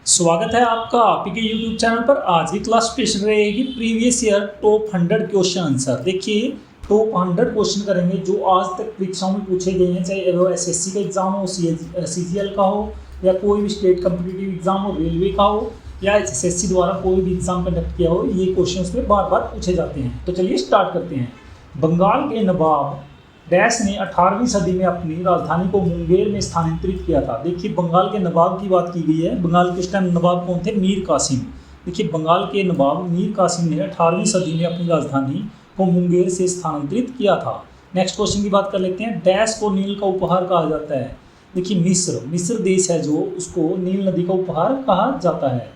स्वागत है आपका आपके यूट्यूब चैनल पर। आज की क्लास पेश रहेगी previous year top 100 question answer. देखिए टॉप 100 क्वेश्चन करेंगे जो आज तक परीक्षाओं में पूछे गए हैं, चाहे वो एसएससी का एग्जाम हो, सीजीएल का हो, या कोई भी स्टेट कॉम्पिटिटिव एग्जाम हो, रेलवे का हो, या एसएससी द्वारा कोई भी एग्जाम कंडक्ट किया हो, ये क्वेश्चन उसमें बार बार पूछे जाते हैं। तो चलिए स्टार्ट करते हैं। बंगाल के नवाब डैश ने 18वीं सदी में अपनी राजधानी को मुंगेर में स्थानांतरित किया था। देखिए बंगाल के नवाब की बात की गई है। बंगाल के उस टाइम नवाब कौन थे? मीर कासिम। देखिए बंगाल के नवाब मीर कासिम ने 18वीं सदी में अपनी राजधानी को मुंगेर से स्थानांतरित किया था। नेक्स्ट क्वेश्चन की बात कर लेते हैं। डैश को नील का उपहार कहा जाता है। देखिए मिस्र देश है जो, उसको नील नदी का उपहार कहा जाता है।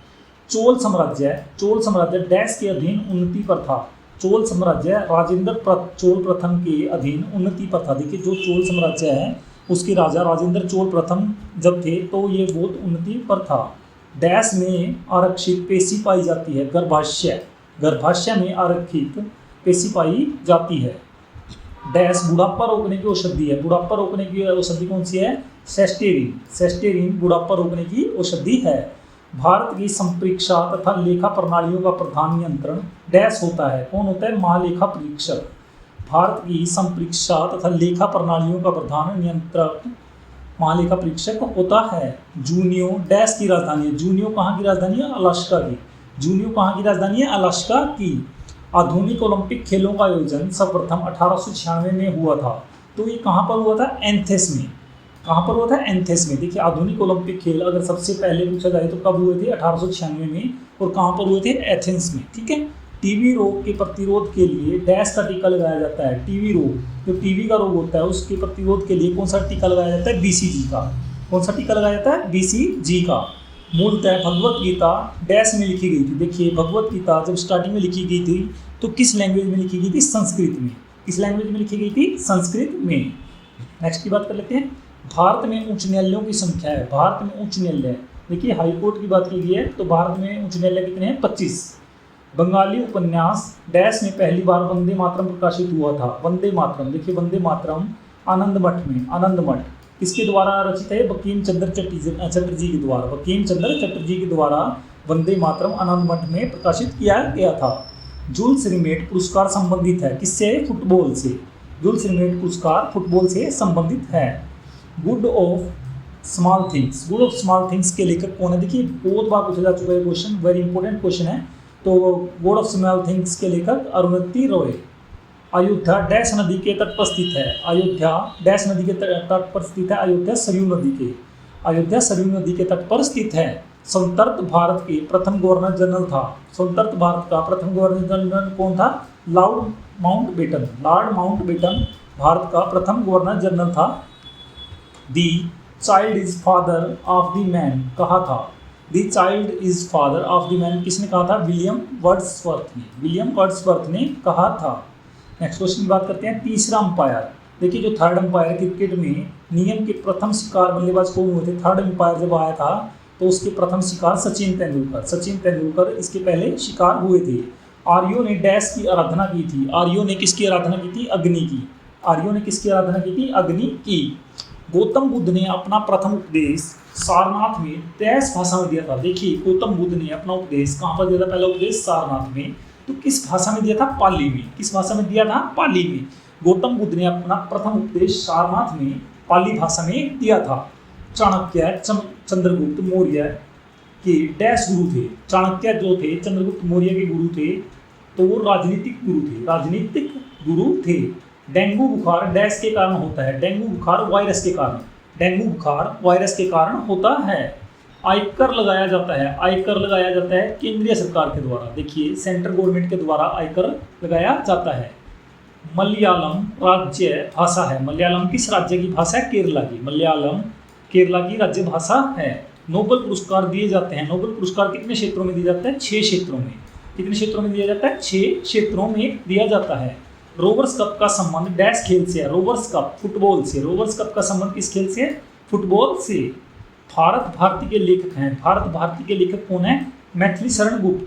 चोल साम्राज्य डैश के अधीन उन्नति पर था। चोल साम्राज्य राजेंद्र चोल प्रथम के अधीन उन्नति पर था। देखिए जो चोल साम्राज्य है उसके राजा राजेंद्र चोल प्रथम जब थे तो ये बहुत उन्नति पर था। डैश में आरक्षित पेशी पाई जाती है। गर्भाशय में आरक्षित पेशी पाई जाती है। डैश बुढ़ापा रोकने की औषधि है। बुढ़ापा रोकने की औषधि कौन सी है? सेस्टेरिन बुढ़ापा रोकने की औषधि है। भारत की संप्रेक्षा तथा लेखा प्रणालियों का प्रधान नियंत्रण डैश होता है। कौन होता है? महालेखा परीक्षक। भारत की संप्रेक्षा तथा लेखा प्रणालियों का प्रधान नियंत्रक महालेखा परीक्षक होता है। जूनियो डैश की राजधानी है। जूनियो कहाँ की राजधानी है? अलास्का की। जूनियो कहाँ की राजधानी है? अलास्का की। आधुनिक ओलंपिक खेलों का आयोजन सर्वप्रथम 1896 में हुआ था। तो ये कहाँ पर हुआ था? एथेंस में। कहाँ पर हुआ था? एथेंस में। देखिए आधुनिक ओलंपिक खेल अगर सबसे पहले पूछा जाए तो कब हुए थे? 1896 में। और कहाँ पर हुए थे? एथेंस में। ठीक है। टीबी रोग के प्रतिरोध के लिए डैश का टीका लगाया जाता है। टीबी रोग, जो टीबी का रोग होता है उसके प्रतिरोध के लिए कौन सा टीका लगाया जाता है? बीसीजी का। कौन सा टीका लगाया जाता है? बीसीजी का। मूलतः भगवत गीता डैश में लिखी गई थी। देखिए भगवत गीता जब स्टार्टिंग में लिखी गई थी तो किस लैंग्वेज में लिखी गई थी? संस्कृत में। किस लैंग्वेज में लिखी गई थी? संस्कृत में। नेक्स्ट की बात कर लेते हैं। भारत में उच्च न्यायालयों की संख्या है। भारत में उच्च न्यायालय, देखिए हाई कोर्ट की बात की गई है तो भारत में उच्च न्यायालय कितने हैं? 25। बंगाली उपन्यास डैश में पहली बार वंदे मातरम प्रकाशित हुआ था। वंदे मातरम, देखिए वंदे मातरम आनंद मठ में। आनंद मठ किसके द्वारा रचित है? बंकिम चंद्र चटर्जी के द्वारा। बंकिम चंद्र चटर्जी के द्वारा वंदे मातरम आनंद मठ में प्रकाशित किया गया था। जुल्स रिमेट पुरस्कार संबंधित है किससे? फुटबॉल से। जुल्स रिमेट पुरस्कार फुटबॉल से संबंधित है। गुड ऑफ स्मॉल थिंग्स के लेखक कौन है? देखिए बहुत बार पूछा जा चुका है क्वेश्चन, वेरी इंपॉर्टेंट क्वेश्चन है। तो गुड ऑफ स्मॉल थिंग्स के लेखक अरुंधति रॉय। अयोध्या डैश नदी के तट पर स्थित है। अयोध्या डैश नदी के तट पर स्थित है। अयोध्या सरयू नदी के तट पर स्थित है। स्वतंत्र भारत के प्रथम गवर्नर जनरल था। स्वतंत्र भारत का प्रथम गवर्नर जनरल कौन था? लॉर्ड माउंटबेटन भारत का प्रथम गवर्नर जनरल था। दी child is father of the man कहा था। दी child is father of the man किसने कहा था? विलियम वर्ड्सवर्थ ने कहा था। नेक्स्ट क्वेश्चन की बात करते हैं। तीसरा अंपायर, देखिए जो थर्ड अंपायर क्रिकेट में नियम के प्रथम शिकार बल्लेबाज कौन हुए थे? थर्ड अंपायर जब आया था तो उसके प्रथम शिकार सचिन तेंदुलकर इसके पहले शिकार हुए थे। आर्यों ने डैश की आराधना की थी। आर्यों ने किसकी आराधना की थी? अग्नि की। गौतम बुद्ध ने अपना प्रथम उपदेश सारनाथ में डैश भाषा में दिया था। देखिए गौतम बुद्ध ने अपना उपदेश कहाँ पर दिया था? पहला उपदेश सारनाथ में। तो किस भाषा में दिया था? पाली में। किस भाषा में दिया था? पाली में। गौतम बुद्ध ने अपना प्रथम उपदेश सारनाथ में पाली भाषा में दिया था। चाणक्य चंद्रगुप्त मौर्य के डैश गुरु थे। चाणक्य जो थे चंद्रगुप्त मौर्य के गुरु थे तो वो राजनीतिक गुरु थे। डेंगू बुखार डैश के कारण होता है। डेंगू बुखार वायरस के कारण होता है। आयकर लगाया जाता है केंद्रीय सरकार के द्वारा। देखिए सेंट्रल गवर्नमेंट के द्वारा आयकर लगाया जाता है। मलयालम राज्य भाषा है। मलयालम किस राज्य की भाषा है? केरला की। मलयालम केरला की राज्य भाषा है। नोबेल पुरस्कार दिए जाते हैं। नोबेल पुरस्कार कितने क्षेत्रों में दिया जाता है? 6 क्षेत्रों में। कितने क्षेत्रों में दिया जाता है? 6 क्षेत्रों में दिया जाता है। रोवर्स कप का संबंध डैश खेल से है? रोवर्स कप फुटबॉल से। रोवर्स कप का संबंध किस खेल से है? फुटबॉल से। भारत भारती के लेखक कौन है? मैथिली शरण गुप्त।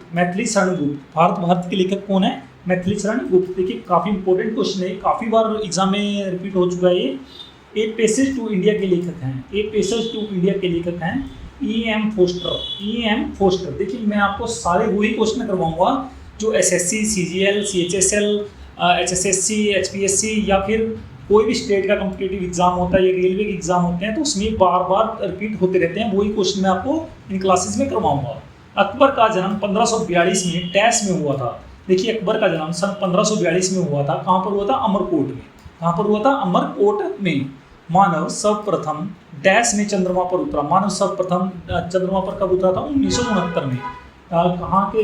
भारत भारती के लेखक कौन है? मैथिली शरण गुप्त। देखिए काफ़ी इंपॉर्टेंट क्वेश्चन है, काफ़ी बार एग्जाम में रिपीट हो चुका है ये। ए पैसेज टू इंडिया के लेखक हैं। E M Forster. देखिए मैं आपको सारे वही क्वेश्चन करवाऊंगा जो SSC, CGL, CHSL, HSSC, HPSC या फिर कोई भी स्टेट का कॉम्पिटिटिव एग्जाम होता है या रेलवे के एग्जाम होते हैं तो उसमें बार बार रिपीट होते रहते हैं, वही क्वेश्चन मैं आपको इन क्लासेस में करवाऊंगा। अकबर का जन्म 1542 में डैश में हुआ था। देखिए अकबर का जन्म सन 1542 में हुआ था। कहाँ पर हुआ था? अमरकोट में। कहाँ पर हुआ था? अमरकोट में। मानव सर्वप्रथम डैश में चंद्रमा पर उतरा। मानव सर्वप्रथम चंद्रमा पर कब उतरा था? 1969 में। कहाँ के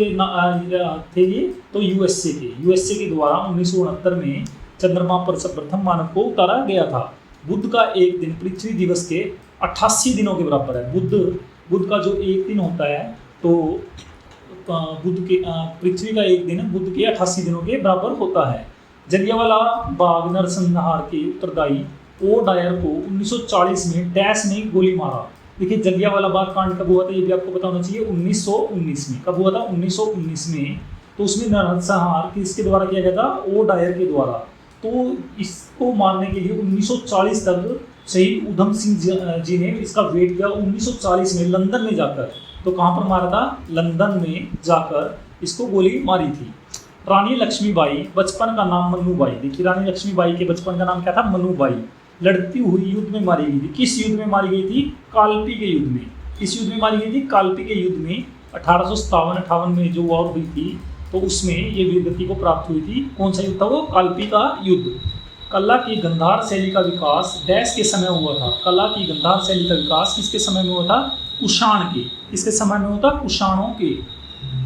थे ये? तो यूएसए के द्वारा 1969 में चंद्रमा पर सर्वप्रथम मानव को उतारा गया था। बुध का एक दिन पृथ्वी दिवस के 88 दिनों के बराबर है। बुध का जो एक दिन होता है तो पृथ्वी का एक दिन बुध के 88 दिनों के बराबर होता है। जलियांवाला बाग नरसंहार के उत्तरदायी ओ डायर को 1940 में डैश ने गोली मारा। देखिए जलियांवाला बाग कांड कब हुआ था ये भी आपको पता होना चाहिए, 1919 में। कब हुआ था? 1919 में। तो उसमें नरसंहार किसके द्वारा किया गया था? ओ डायर के द्वारा। तो इसको मारने के लिए 1940 तक शहीद उधम सिंह जी ने इसका वेट किया। 1940 में लंदन में जाकर, तो कहाँ पर मारा था? लंदन में जाकर इसको गोली मारी थी। रानी लक्ष्मीबाई बचपन का नाम मनुबाई। देखिए रानी लक्ष्मीबाई के बचपन का नाम क्या था? मनुबाई। लड़ती हुई युद्ध में मारी गई थी। किस युद्ध में मारी गई थी? कालपी के युद्ध में। किस युद्ध में मारी गई थी? कालपी के युद्ध में। 1857-58 में जो वॉर हुई थी तो उसमें ये वीरगति को प्राप्त हुई थी। कौन सा युद्ध था वो? कालपी का युद्ध। कला की गंधार शैली का विकास डैश के समय हुआ था। कला की गंधार शैली का विकास किसके समय में हुआ था? कुषाण के। किसके समय में हुआ था? कुषाणों के।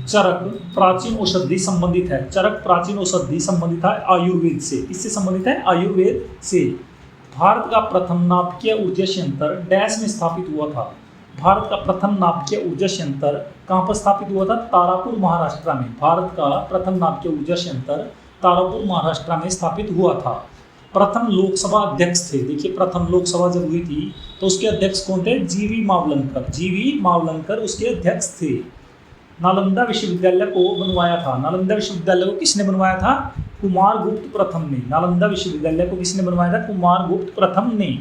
चरक प्राचीन औषधि संबंधित है। चरक प्राचीन औषधि संबंधित है आयुर्वेद से। किससे संबंधित है? आयुर्वेद से। भारत का प्रथम नाभिकीय ऊर्जा संयंत्र डैश में स्थापित हुआ था। भारत का प्रथम नाभिकीय ऊर्जा संयंत्र कहाँ पर स्थापित हुआ था? तारापुर महाराष्ट्र में। भारत का प्रथम नाभिकीय ऊर्जा संयंत्र तारापुर महाराष्ट्र में स्थापित हुआ था। प्रथम लोकसभा अध्यक्ष थे। देखिए प्रथम लोकसभा जब हुई थी तो उसके अध्यक्ष कौन थे? जीवी मावलंकर उसके अध्यक्ष थे। नालंदा विश्वविद्यालय को बनवाया था। नालंदा विश्वविद्यालय को किसने बनवाया था? कुमारगुप्त प्रथम ने। नालंदा विश्वविद्यालय को किसने बनवाया था? कुमारगुप्त प्रथम ने।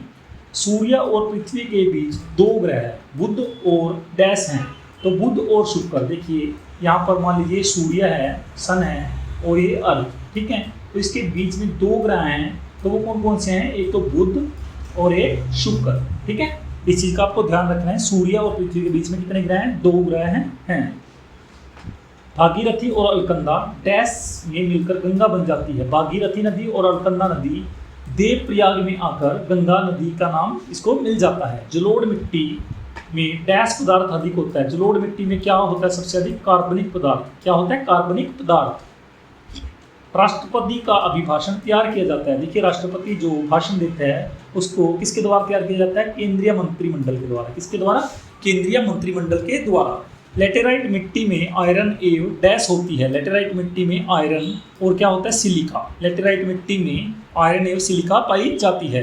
सूर्य और पृथ्वी के बीच दो ग्रह है, बुध और डैश हैं, तो बुध और शुक्र। देखिए यहाँ पर मान लीजिए सूर्य है, सन है और ये अर्थ, ठीक है। तो इसके बीच में दो ग्रह हैं, तो वो कौन कौन से हैं? एक तो बुध और एक शुक्र, ठीक है। इस चीज़ का आपको ध्यान रखना है। सूर्य और पृथ्वी के बीच में कितने ग्रह हैं? दो ग्रह हैं। भागीरथी और अलकनंदा डैश में मिलकर गंगा बन जाती है। भागीरथी नदी और अलकनंदा नदी देवप्रयाग में आकर गंगा नदी का नाम इसको मिल जाता है। जलोढ़ मिट्टी में डैश पदार्थ अधिक होता है। जलोढ़ मिट्टी में क्या होता है सबसे अधिक? कार्बनिक पदार्थ। क्या होता है? कार्बनिक पदार्थ। राष्ट्रपति का अभिभाषण तैयार किया जाता है। देखिए राष्ट्रपति जो भाषण देते हैं उसको किसके द्वारा तैयार किया जाता है? केंद्रीय मंत्रिमंडल के द्वारा। किसके द्वारा? केंद्रीय मंत्रिमंडल के द्वारा। लेटेराइट मिट्टी में आयरन एवं डैश होती है। लेटेराइट मिट्टी में आयरन और क्या होता है? सिलिका। लेटेराइट मिट्टी में आयरन एवं सिलिका पाई जाती है।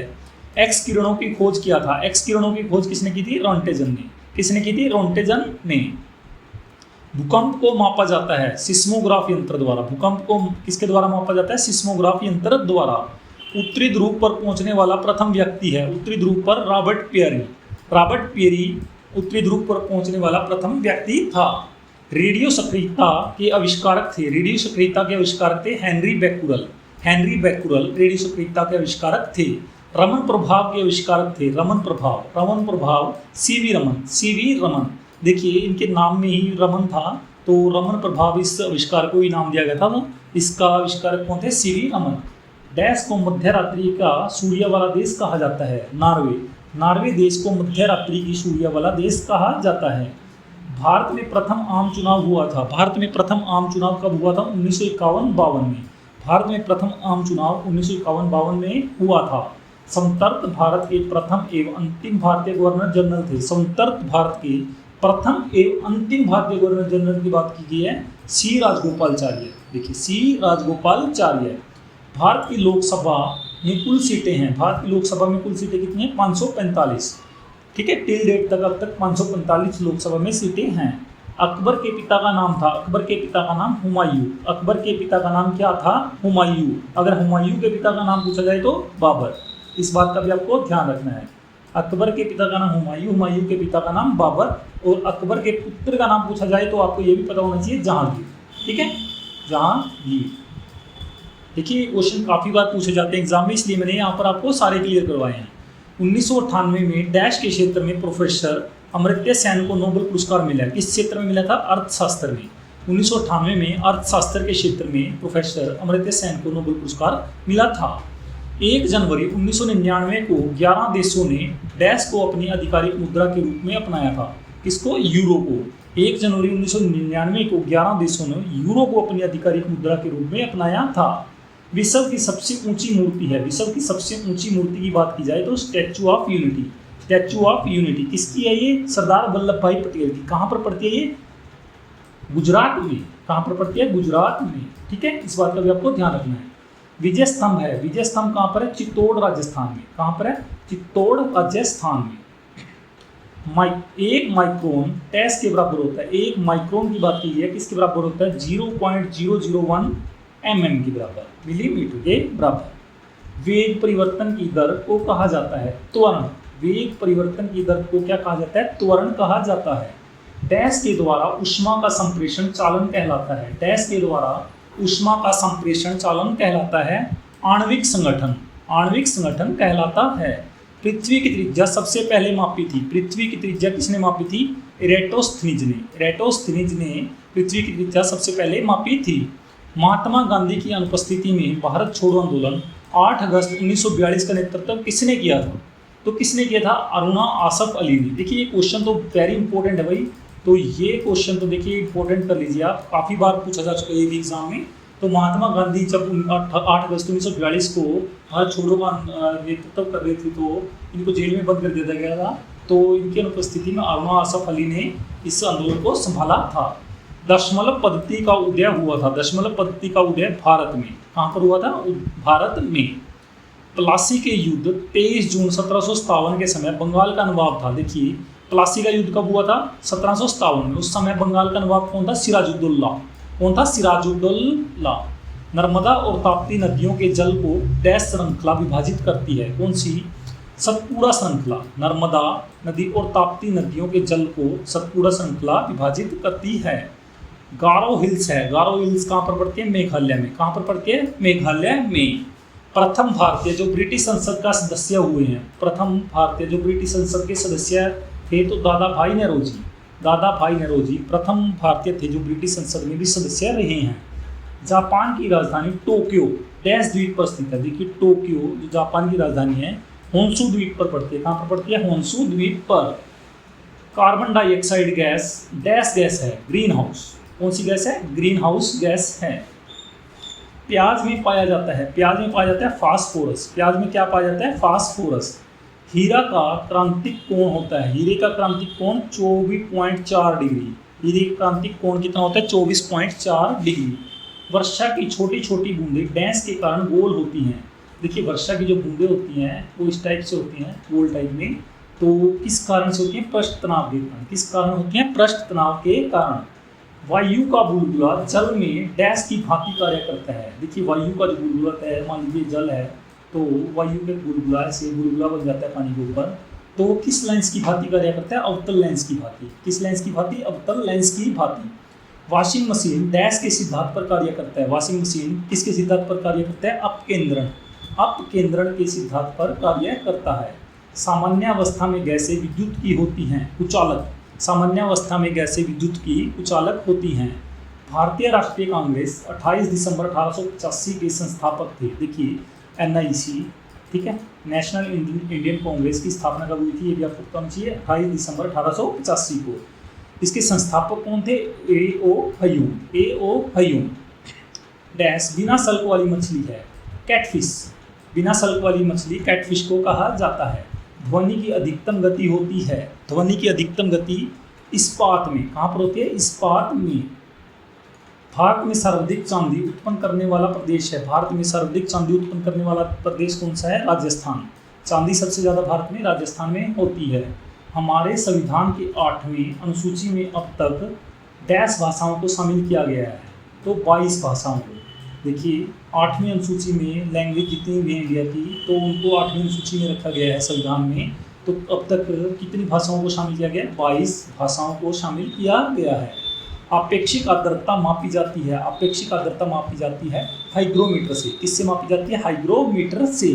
एक्स किरणों की खोज किया था। एक्स किरणों की खोज किसने की थी? रोंटेजन ने। किसने की थी? रोंटेजन ने। भूकंप को मापा जाता है सिस्मोग्राफ यंत्र द्वारा। भूकंप को किसके द्वारा मापा जाता है? सिस्मोग्राफ यंत्र द्वारा। उत्तरी ध्रुव पर पहुंचने वाला प्रथम व्यक्ति है। उत्तरी ध्रुव पर रॉबर्ट पियरी उत्तरी ध्रुव पर पहुंचने वाला प्रथम व्यक्ति था। रेडियो सक्रियता के आविष्कारक थे। रेडियो सक्रियता के आविष्कारक थे हेनरी बैकुरल रेडियो सक्रियता के आविष्कारक थे। रमन प्रभाव के आविष्कारक थे। रमन प्रभाव सीवी रमन। देखिए इनके नाम में ही रमन था, तो रमन प्रभाव इस आविष्कार को ही नाम दिया गया था। इसका आविष्कारक कौन थे? सीवी रमन। डैश को मध्य रात्रि का सूर्य वाला देश कहा जाता है। नॉर्वे देश को मध्य रात्रि की सूर्य वाला देश कहा जाता है। भारत में प्रथम आम चुनाव हुआ था। भारत में प्रथम आम चुनाव कब हुआ था? 1951-52 में। भारत में प्रथम आम चुनाव 1951-52 में हुआ था। समतर्त भारत के प्रथम एवं अंतिम भारतीय गवर्नर जनरल थे। समतर्त भारत के प्रथम एवं अंतिम भारतीय गवर्नर जनरल की बात की गई है सी राजगोपालाचार्य। देखिए सी राजगोपालाचार्य। भारत की लोकसभा में कुल सीटें हैं। भारत की लोकसभा में कुल सीटें कितनी हैं? 545, ठीक है। टिल डेट तक अब तक 545 लोकसभा में सीटें हैं। अकबर के पिता का नाम था, अकबर के पिता का नाम हुमायूं। अकबर के पिता का नाम क्या था? हुमायूं। अगर हुमायूं के पिता का नाम पूछा जाए तो बाबर। इस बात का भी आपको ध्यान रखना है। अकबर के पिता का नाम हुमायूं, हुमायूं के पिता का नाम बाबर, और अकबर के पुत्र का नाम पूछा जाए तो आपको ये भी पता होना चाहिए जहांगीर। ठीक है, जहांगीर। देखिए क्वेश्चन काफ़ी बार पूछे जाते हैं एग्जाम में, इसलिए मैंने यहाँ पर आपको सारे क्लियर करवाए हैं। 1998 में डैश के क्षेत्र में प्रोफेसर अमर्त्य सेन को नोबेल पुरस्कार मिला। किस क्षेत्र में मिला था? अर्थशास्त्र में। 1998 में अर्थशास्त्र के क्षेत्र में प्रोफेसर अमर्त्य सेन को नोबेल पुरस्कार मिला था। 1 जनवरी 1999 को 11 देशों ने डैश को अपनी आधिकारिक मुद्रा के रूप में अपनाया था। किसको? यूरो को। 1 जनवरी 1999 को 11 देशों ने यूरो को अपनी आधिकारिक मुद्रा के रूप में अपनाया था। विश्व की सबसे ऊंची मूर्ति है, विश्व की सबसे ऊंची मूर्ति की बात की जाए तो statue of unity. Statue of unity किसकी है? ये सरदार वल्लभ भाई पटेल की। कहाँ पर पड़ती है ये? गुजरात में। कहाँ पर पड़ती है? गुजरात में। ठीक है, इस बात का भी आपको ध्यान रखना है। विजय स्तंभ है, विजय स्तंभ कहाँ पर है? चित्तौड़ राजस्थान में। कहाँ पर है? चित्तौड़ राजस्थान में। एक माइक्रोन टेस्ट के बराबर होता है। एक माइक्रोन की बात की है, किसके बराबर होता है? 0.001 mm के बराबर, मिलीमीटर के बराबर। वेग परिवर्तन की दर को कहा जाता है? त्वरण। वेग परिवर्तन की दर को क्या कहा जाता है? त्वरण कहा जाता है। डैश के द्वारा ऊष्मा का संप्रेषण चालन कहलाता है। डैश के द्वारा ऊष्मा का संप्रेषण चालन कहलाता है आणविक संगठन। आणविक संगठन कहलाता है। पृथ्वी की त्रिज्या सबसे पहले मापी थी। पृथ्वी की त्रिज्या किसने मापी थी? इरेटोस्थनीज ने। इरेटोस्थनीज ने पृथ्वी की त्रिज्या सबसे पहले मापी थी। महात्मा गांधी की अनुपस्थिति में भारत छोड़ो आंदोलन 8 अगस्त 1942 का नेतृत्व किसने किया था? तो किसने किया था? अरुणा आसफ अली ने। देखिए ये क्वेश्चन तो वेरी इंपॉर्टेंट है भाई, तो ये क्वेश्चन तो देखिए इंपॉर्टेंट कर लीजिए आप, काफ़ी बार पूछा जा चुका है ये भी एग्जाम में। तो महात्मा गांधी जब 8 अगस्त 1942 को भारत छोड़ो का नेतृत्व कर रहे थे तो इनको जेल में बंद कर दिया गया था। तो इनकी अनुपस्थिति में अरुणा आसफ अली ने इस आंदोलन को संभाला था। दशमलव पद्धति का उदय हुआ था। दशमलव पद्धति का उदय भारत में। कहाँ पर हुआ था? भारत में। प्लासी के युद्ध 23 जून 1757 के समय बंगाल का नवाब था। देखिए प्लासी का युद्ध कब हुआ था? 1757 में। उस समय बंगाल का नवाब कौन था? सिराजुद्दौला। कौन था? सिराजुद्दौला। नर्मदा और ताप्ती नदियों के जल को डैश श्रृंखला विभाजित करती है। कौन सी? सतपुड़ा श्रृंखला। नर्मदा नदी और ताप्ती नदियों के जल को सतपुड़ा श्रृंखला विभाजित करती है। गारो हिल्स है। गारो हिल्स कहाँ पर पड़ती है? मेघालय में। कहाँ पर पड़ती है? मेघालय में। प्रथम भारतीय जो ब्रिटिश संसद का सदस्य हुए हैं, प्रथम भारतीय जो ब्रिटिश संसद के सदस्य थे तो दादा भाई नेहरू जी। दादा भाई नेहरू जी प्रथम भारतीय थे जो ब्रिटिश संसद में भी सदस्य रहे हैं। जापान की राजधानी टोक्यो डैश द्वीप पर स्थित है। देखिए टोक्यो जो जापान की राजधानी है होन्शु द्वीप पर पड़ती है। कहाँ पर पड़ती है? होन्शु द्वीप पर। Carbon dioxide gas dash gas है? Green house. कौन सी गैस है? ग्रीन हाउस गैस है। प्याज में पाया जाता है, प्याज में पाया जाता है फास्फोरस। प्याज में क्या पाया जाता है? फास्फोरस। हीरा का क्रांतिक कोण होता है, हीरे का क्रांतिक कोण 24.4 डिग्री। हीरे का क्रांतिक कोण कितना होता है? 24.4 डिग्री। वर्षा की छोटी छोटी बूंदें डैश के कारण गोल होती हैं। देखिए वर्षा की जो बूंदें होती हैं वो इस टाइप से होती हैं, गोल टाइप में। तो किस कारण से होती हैं? पृष्ठ तनाव के कारण। किस कारण होती हैं? पृष्ठ तनाव के कारण। वायु का बुलबुला जल में डैश की भांति कार्य करता है। देखिए वायु का जो बुलबुला है, मान लीजिए जल है तो वायु के बुलबुला से बुलबुला बन जाता है पानी के ऊपर, तो किस लेंस की भांति कार्य करता है? अवतल लेंस की भांति। किस लेंस की भांति? अवतल लेंस की भांति। वॉशिंग मशीन डैश के सिद्धांत पर कार्य करता है। वॉशिंग मशीन किसके सिद्धांत पर कार्य करता है? अपकेंद्रण। अपकेंद्रण के सिद्धांत पर कार्य करता है। सामान्य अवस्था में गैसें विद्युत की होती हैं, कुचालक। सामान्य अवस्था में गैसें विद्युत की कुचालक होती हैं। भारतीय राष्ट्रीय कांग्रेस 28 दिसंबर 1885 के संस्थापक थे। देखिए NIC, ठीक है, नेशनल इंडियन कांग्रेस की स्थापना कब हुई थी ये भी आपको पता चाहिए, 28 दिसंबर 1885 को। इसके संस्थापक कौन थे? A.O. हयूम। A.O. हयूम। डैश बिना सल्क वाली मछली है, कैटफिश। बिना सल्क वाली मछली कैटफिश को कहा जाता है। ध्वनि की अधिकतम गति होती है, ध्वनि की अधिकतम गति इस्पात में। कहाँ पर होती है? इस्पात में। भारत में सर्वाधिक चांदी उत्पन्न करने वाला प्रदेश है। भारत में सर्वाधिक चांदी उत्पन्न करने वाला प्रदेश कौन सा है? राजस्थान। चांदी सबसे ज़्यादा भारत में राजस्थान में होती है। हमारे संविधान की 8वीं अनुसूची में अब तक डैश भाषाओं को शामिल किया गया है, तो 22 भाषाओं को। देखिए 8वीं अनुसूची में लैंग्वेज जितनी भी है इंडिया की, तो उनको 8वीं अनुसूची में रखा गया है संविधान में। तो अब तक कितनी भाषाओं को शामिल किया गया? 22 भाषाओं को शामिल किया गया है। आपेक्षिक आर्द्रता मापी जाती है, आपेक्षिक आर्द्रता मापी जाती है हाइग्रोमीटर से। किससे मापी जाती है? हाइग्रोमीटर से।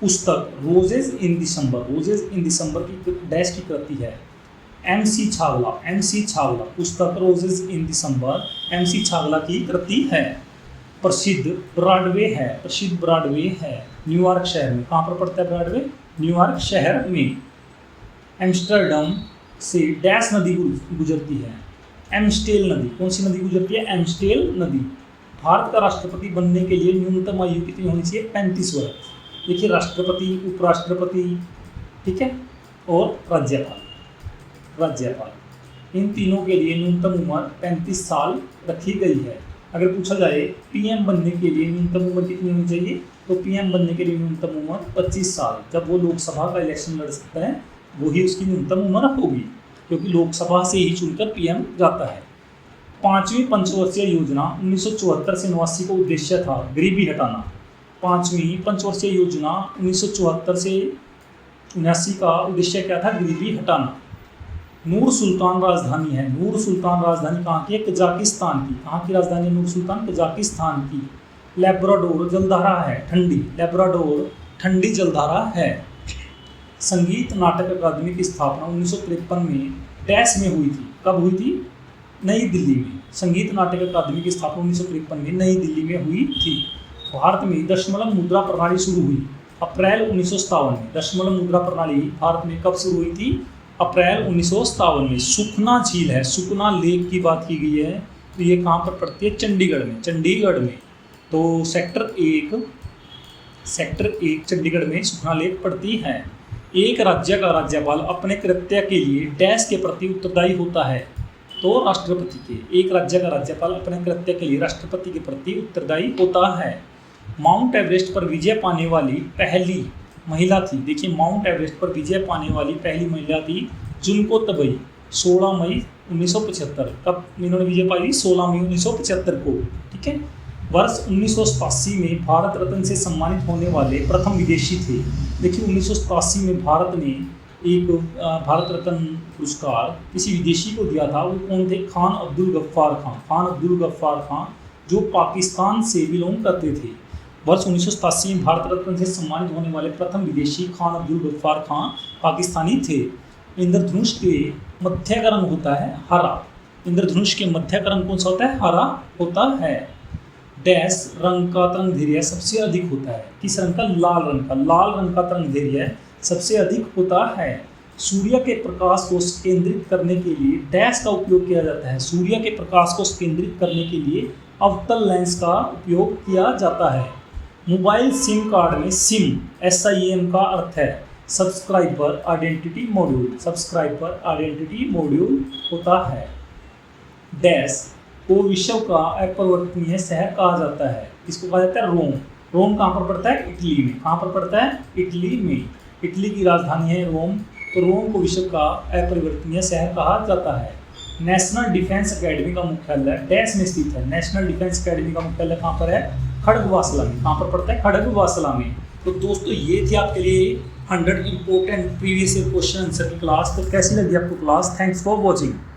पुस्तक रोजेज इन दिसंबर, रोजेज इन दिसंबर की डैश की कृति है? MC Chagla, MC Chagla. पुस्तक रोजेज इन दिसंबर MC छागला की कृति है। प्रसिद्ध ब्रॉडवे है, प्रसिद्ध ब्रॉडवे है न्यूयॉर्क शहर में। कहाँ पर पड़ता है ब्रॉडवे? न्यूयॉर्क शहर में। एम्स्टर्डम से डैश नदी गुजरती है? एम्स्टेल नदी। कौन सी नदी गुजरती है? एम्स्टेल नदी। भारत का राष्ट्रपति बनने के लिए न्यूनतम आयु कितनी होनी चाहिए? 35 वर्ष। देखिए, राष्ट्रपति, उपराष्ट्रपति, ठीक है, और राज्यपाल, राज्यपाल, इन तीनों के लिए न्यूनतम उम्र 35 साल रखी गई है। अगर पूछा जाए PM बनने के लिए न्यूनतम उम्र कितनी होनी चाहिए, तो PM बनने के लिए न्यूनतम उम्र 25 साल। जब वो लोकसभा का इलेक्शन लड़ सकता है वही उसकी न्यूनतम उम्र होगी, क्योंकि लोकसभा से ही चुनकर PM जाता है। 5वीं पंचवर्षीय योजना 1974 से 89 का उद्देश्य था गरीबी हटाना। 5वीं पंचवर्षीय योजना 1974 से 79 का उद्देश्य क्या था? गरीबी हटाना। नूर सुल्तान राजधानी है, नूर सुल्तान राजधानी कहाँ की है? कजाकिस्तान की। कहाँ की राजधानी नूर सुल्तान? कजाकिस्तान की। लेब्राडोर जलधारा है ठंडी, लेब्राडोर ठंडी जलधारा है। संगीत नाटक अकादमी की स्थापना 1953 में डैश में हुई थी? कब हुई थी? नई दिल्ली में। संगीत नाटक अकादमी की स्थापना 1953 में नई दिल्ली में हुई थी। भारत में दशमलव मुद्रा प्रणाली शुरू हुई अप्रैल 1957 में। दशमलव मुद्रा प्रणाली भारत में कब शुरू हुई थी? अप्रैल 1957 में। सुखना झील है, सुखना लेक की बात की गई है, तो ये कहाँ पर पड़ती है? चंडीगढ़ में, चंडीगढ़ में। तो सेक्टर 1 चंडीगढ़ में सुखना लेक पड़ती है। एक राज्य का राज्यपाल अपने कृत्य के लिए डैश के प्रति उत्तरदायी होता है? तो राष्ट्रपति के। एक राज्य का राज्यपाल अपने कृत्य के लिए राष्ट्रपति के प्रति उत्तरदायी होता है। माउंट एवरेस्ट पर विजय पाने वाली पहली महिला थी? देखिए, माउंट एवरेस्ट पर विजय पाने वाली पहली महिला थी जुनको तबई, 16 मई 1975। कब इन्होंने विजय पाई? 16 मई 1975 को, ठीक है। वर्ष 1987 में भारत रत्न से सम्मानित होने वाले प्रथम विदेशी थे। देखिए, 1987 में भारत ने एक भारत रत्न पुरस्कार किसी विदेशी को दिया था। वो कौन थे? खान अब्दुल गफ्फार खान। खान अब्दुल गफ्फार खान जो पाकिस्तान से बिलोंग करते थे। वर्ष 1987 में भारत रत्न से सम्मानित होने वाले प्रथम विदेशी खान अब्दुल गफ्फार खान पाकिस्तानी थे। इंद्रधनुष के मध्य का रंग होता है हरा। इंद्रधनुष के मध्य का रंग कौन सा होता है? हरा होता है। डैश रंग का तरंगदैर्घ्य सबसे अधिक होता है? किस रंग का? लाल रंग का। लाल रंग का तरंगदैर्घ्य सबसे अधिक होता है। सूर्य के प्रकाश को केंद्रित करने के लिए डैश का उपयोग किया जाता है? सूर्य के प्रकाश को केंद्रित करने के लिए अवतल लेंस का उपयोग किया जाता है। मोबाइल सिम कार्ड में सिम SIM का अर्थ है subscriber identity module. Subscriber identity module होता है। डैश को विश्व का अपरिवर्तनीय शहर कहा जाता है? इसको कहा जाता है रोम। रोम कहाँ पर पड़ता है? इटली में। कहाँ पर पड़ता है? इटली में। इटली की राजधानी है रोम। तो रोम को विश्व का अपरिवर्तनीय शहर कहा जाता है। नेशनल डिफेंस एकेडमी का मुख्यालय डैश में स्थित है? नेशनल डिफेंस एकेडमी का मुख्यालय कहाँ पर है? खड़गवासला में। कहाँ पर पड़ता है? खड़गवासला में। तो दोस्तों, ये थी आपके लिए 100 important previous year question answer की क्लास। तो कैसी लगी आपको क्लास? Thanks for watching.